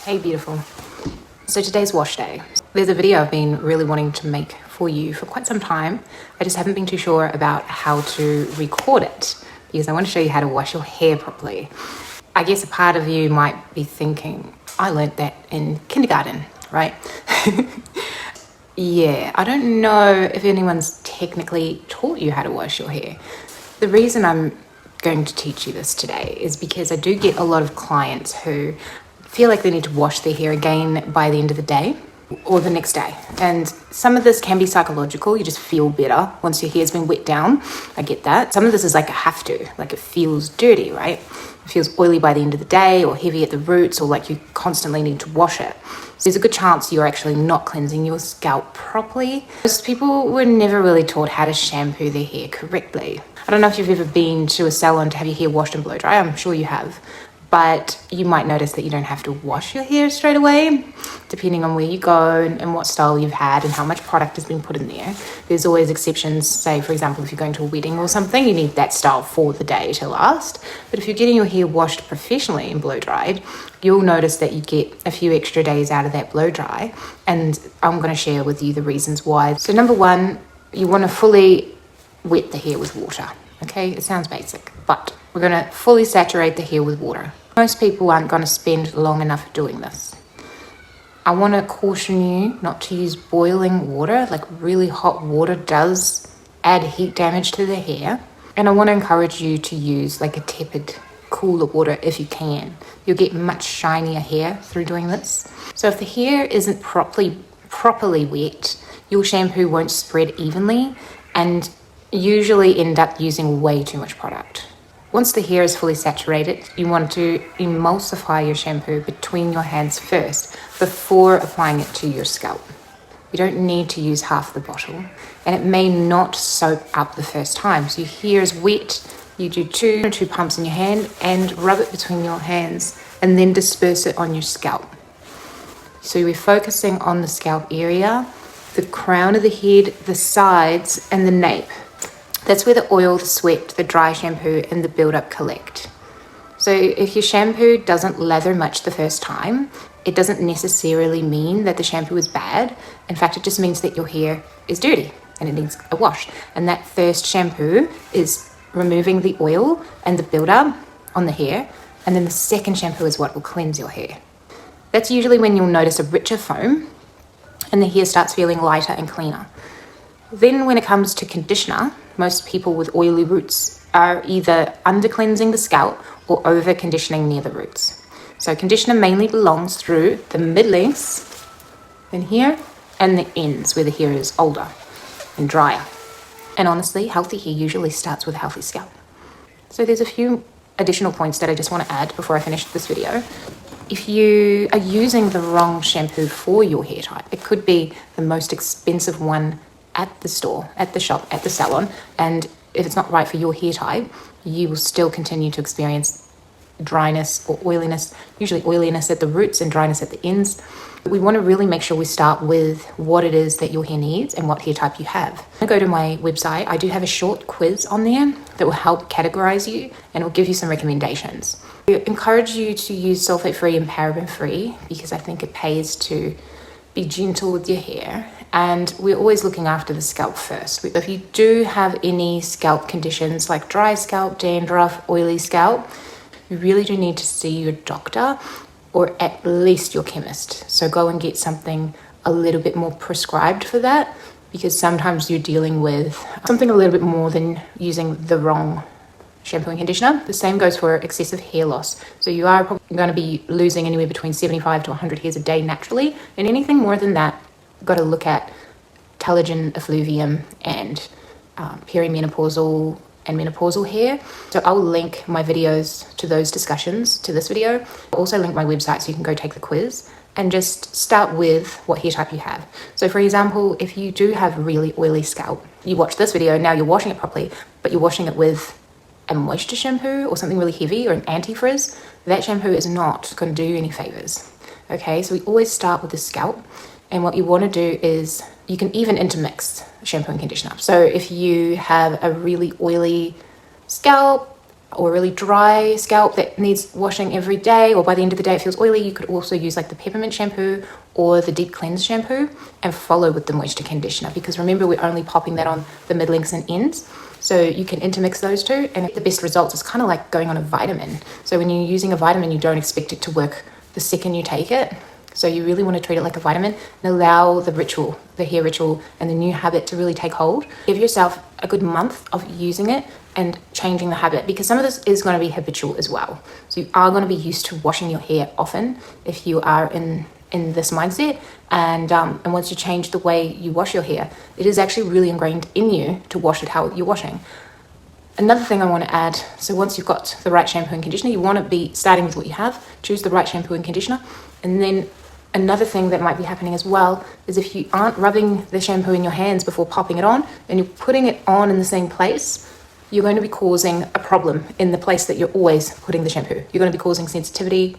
Hey beautiful. So today's wash day. There's a video I've been really wanting to make for you for quite some time. I just haven't been too sure about how to record it because I want to show you how to wash your hair properly. I guess a part of you might be thinking, I learned that in kindergarten, right? Yeah, I don't know if anyone's technically taught you how to wash your hair. The reason I'm going to teach you this today is because I do get a lot of clients who feel like they need to wash their hair again by the end of the day or the next day. And some of this can be psychological. You just feel better once your hair's been wet down. I get that. Some of this is like a have to, like it feels dirty, right? It feels oily by the end of the day or heavy at the roots or like you constantly need to wash it. So there's a good chance you're actually not cleansing your scalp properly. Most people were never really taught how to shampoo their hair correctly. I don't know if you've ever been to a salon to have your hair washed and blow dry. I'm sure you have. But you might notice that you don't have to wash your hair straight away, depending on where you go and what style you've had and how much product has been put in there. There's always exceptions. Say, for example, if you're going to a wedding or something, you need that style for the day to last. But if you're getting your hair washed professionally and blow dried, you'll notice that you get a few extra days out of that blow dry. And I'm going to share with you the reasons why. So number one, you want to fully wet the hair with water. Okay, it sounds basic, but we're going to fully saturate the hair with water. Most people aren't going to spend long enough doing this. I want to caution you not to use boiling water. Like really hot water does add heat damage to the hair. And I want to encourage you to use like a tepid, cooler water if you can. You'll get much shinier hair through doing this. So if the hair isn't properly wet, your shampoo won't spread evenly and usually end up using way too much product. Once the hair is fully saturated, you want to emulsify your shampoo between your hands first before applying it to your scalp. You don't need to use half the bottle, and it may not soak up the first time. So your hair is wet, you do two pumps in your hand and rub it between your hands and then disperse it on your scalp. So we're focusing on the scalp area, the crown of the head, the sides, and the nape. That's where the oil, the sweat, the dry shampoo, and the buildup collect. So if your shampoo doesn't lather much the first time, it doesn't necessarily mean that the shampoo is bad. In fact, it just means that your hair is dirty and it needs a wash. And that first shampoo is removing the oil and the buildup on the hair. And then the second shampoo is what will cleanse your hair. That's usually when you'll notice a richer foam and the hair starts feeling lighter and cleaner. Then when it comes to conditioner, most people with oily roots are either under cleansing the scalp or over conditioning near the roots. So conditioner mainly belongs through the mid-lengths in here and the ends where the hair is older and drier. And honestly, healthy hair usually starts with a healthy scalp. So there's a few additional points that I just want to add before I finish this video. If you are using the wrong shampoo for your hair type, it could be the most expensive one at the store, at the shop, at the salon, and if it's not right for your hair type, you will still continue to experience dryness or oiliness, usually oiliness at the roots and dryness at the ends. We want to really make sure we start with what it is that your hair needs and what hair type you have. I go to my website, I do have a short quiz on there that will help categorize you and will give you some recommendations. I encourage you to use sulfate-free and paraben-free because I think it pays to be gentle with your hair. And we're always looking after the scalp first. If you do have any scalp conditions like dry scalp, dandruff, oily scalp, you really do need to see your doctor or at least your chemist. So go and get something a little bit more prescribed for that because sometimes you're dealing with something a little bit more than using the wrong shampoo and conditioner. The same goes for excessive hair loss. So you are probably going to be losing anywhere between 75 to 100 hairs a day naturally, and anything more than that, you've got to look at telogen effluvium and perimenopausal and menopausal hair. So I'll link my videos to those discussions to this video. I'll also link my website so you can go take the quiz and just start with what hair type you have. So for example, if you do have really oily scalp, you watch this video, now you're washing it properly, but you're washing it with a moisture shampoo or something really heavy or an anti-frizz, that shampoo is not going to do you any favors. Okay, so we always start with the scalp, and what you want to do is you can even intermix shampoo and conditioner. So if you have a really oily scalp, or a really dry scalp that needs washing every day, or by the end of the day it feels oily, you could also use like the peppermint shampoo or the deep cleanse shampoo and follow with the moisture conditioner, because remember, we're only popping that on the mid lengths and ends. So you can intermix those two, and the best results is kind of like going on a vitamin. So when you're using a vitamin, you don't expect it to work the second you take it. So you really want to treat it like a vitamin and allow the ritual, the hair ritual and the new habit to really take hold. Give yourself a good month of using it and changing the habit, because some of this is going to be habitual as well. So you are going to be used to washing your hair often if you are in this mindset. And once you change the way you wash your hair, it is actually really ingrained in you to wash it how you're washing. Another thing I want to add, so once you've got the right shampoo and conditioner, you want to be starting with what you have. Choose the right shampoo and conditioner. And then another thing that might be happening as well is if you aren't rubbing the shampoo in your hands before popping it on, and you're putting it on in the same place, you're going to be causing a problem in the place that you're always putting the shampoo. You're going to be causing sensitivity,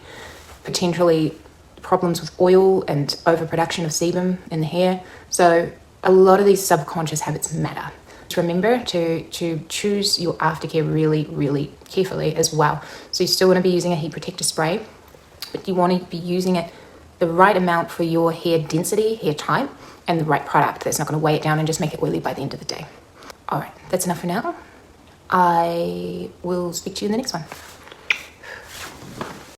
potentially problems with oil and overproduction of sebum in the hair. So a lot of these subconscious habits matter. Remember to choose your aftercare really, really carefully as well. So you still want to be using a heat protector spray, but you want to be using it the right amount for your hair density, hair type, and the right product that's not going to weigh it down and just make it oily by the end of the day. All right, that's enough for now. I will speak to you in the next one.